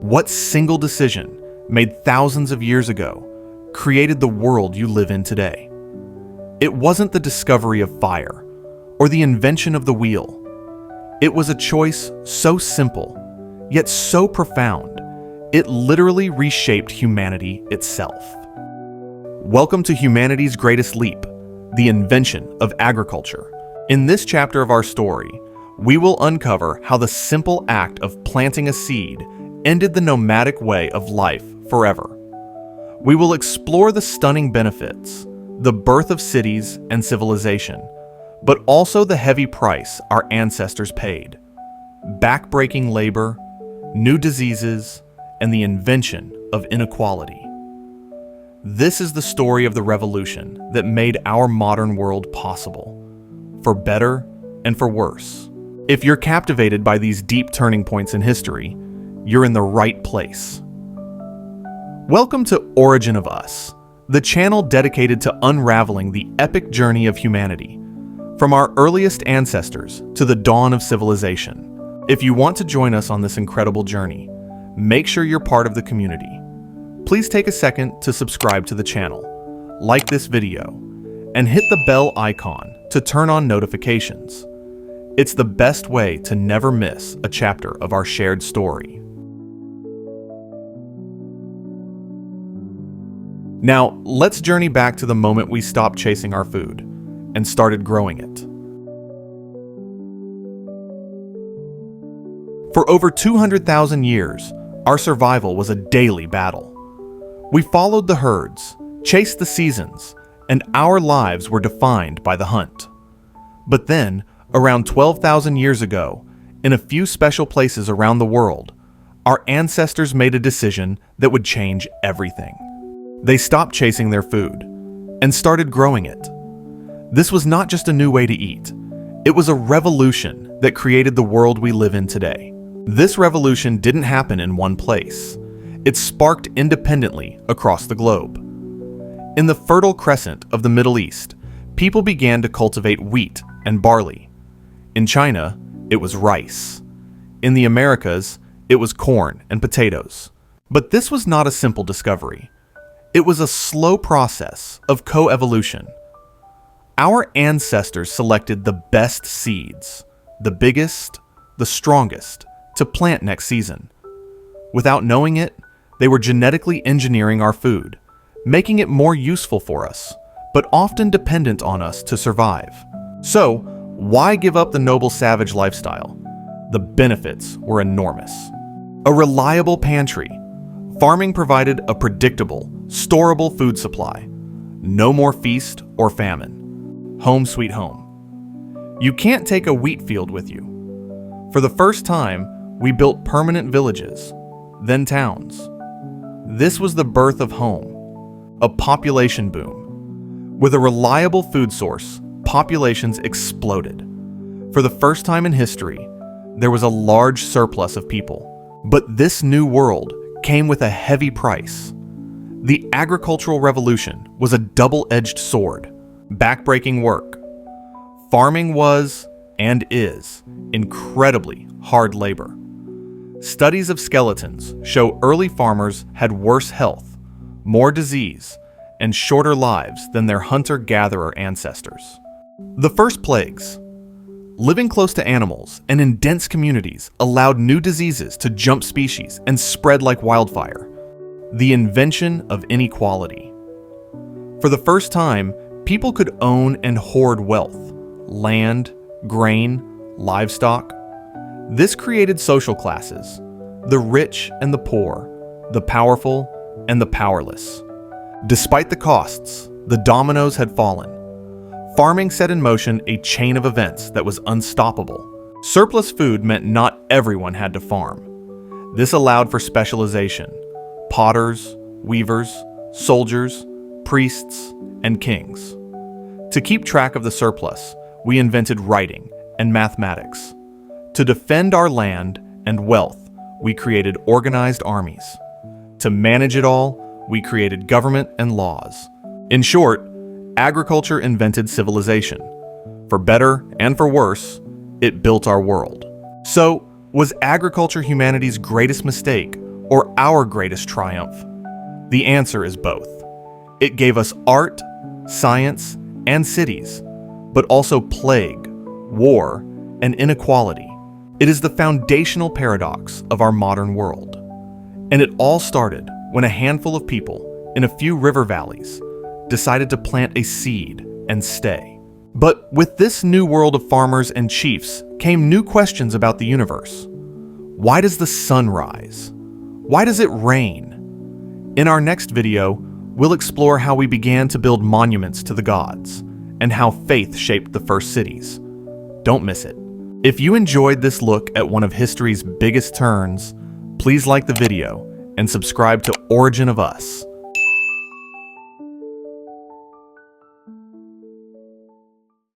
What single decision, made thousands of years ago, created the world you live in today? It wasn't the discovery of fire or the invention of the wheel. It was a choice so simple, yet so profound, it literally reshaped humanity itself. Welcome to humanity's greatest leap, the invention of agriculture. In this chapter of our story, we will uncover how the simple act of planting a seed ended the nomadic way of life forever. We will explore the stunning benefits, the birth of cities and civilization, but also the heavy price our ancestors paid: backbreaking labor, new diseases, and the invention of inequality. This is the story of the revolution that made our modern world possible, for better and for worse. If you're captivated by these deep turning points in history, you're in the right place. Welcome to Origin of Us, the channel dedicated to unraveling the epic journey of humanity, from our earliest ancestors to the dawn of civilization. If you want to join us on this incredible journey, make sure you're part of the community. Please take a second to subscribe to the channel, like this video, and hit the bell icon to turn on notifications. It's the best way to never miss a chapter of our shared story. Now, let's journey back to the moment we stopped chasing our food and started growing it. For over 200,000 years, our survival was a daily battle. We followed the herds, chased the seasons, and our lives were defined by the hunt. But then, around 12,000 years ago, in a few special places around the world, our ancestors made a decision that would change everything. They stopped chasing their food and started growing it. This was not just a new way to eat. It was a revolution that created the world we live in today. This revolution didn't happen in one place. It sparked independently across the globe. In the Fertile Crescent of the Middle East, people began to cultivate wheat and barley. In China, it was rice. In the Americas, it was corn and potatoes. But this was not a simple discovery. It was a slow process of coevolution. Our ancestors selected the best seeds, the biggest, the strongest, to plant next season. Without knowing it, they were genetically engineering our food, making it more useful for us, but often dependent on us to survive. So, why give up the noble savage lifestyle? The benefits were enormous. A reliable pantry. Farming provided a predictable, storable food supply. No more feast or famine. Home sweet home. You can't take a wheat field with you. For the first time, we built permanent villages, then towns. This was the birth of home, a population boom. With a reliable food source, populations exploded. For the first time in history, there was a large surplus of people. But this new world came with a heavy price. The agricultural revolution was a double-edged sword, backbreaking work. Farming was, and is, incredibly hard labor. Studies of skeletons show early farmers had worse health, more disease, and shorter lives than their hunter-gatherer ancestors. The first plagues. Living close to animals and in dense communities allowed new diseases to jump species and spread like wildfire. The invention of inequality. For the first time, people could own and hoard wealth, land, grain, livestock. This created social classes, the rich and the poor, the powerful and the powerless. Despite the costs, the dominoes had fallen. Farming set in motion a chain of events that was unstoppable. Surplus food meant not everyone had to farm. This allowed for specialization: potters, weavers, soldiers, priests, and kings. To keep track of the surplus, we invented writing and mathematics. To defend our land and wealth, we created organized armies. To manage it all, we created government and laws. In short, agriculture invented civilization. For better and for worse, it built our world. So, was agriculture humanity's greatest mistake, or our greatest triumph? The answer is both. It gave us art, science, and cities, but also plague, war, and inequality. It is the foundational paradox of our modern world. And it all started when a handful of people in a few river valleys decided to plant a seed and stay. But with this new world of farmers and chiefs came new questions about the universe. Why does the sun rise? Why does it rain? In our next video, we'll explore how we began to build monuments to the gods and how faith shaped the first cities. Don't miss it. If you enjoyed this look at one of history's biggest turns, please like the video and subscribe to Origin of Us.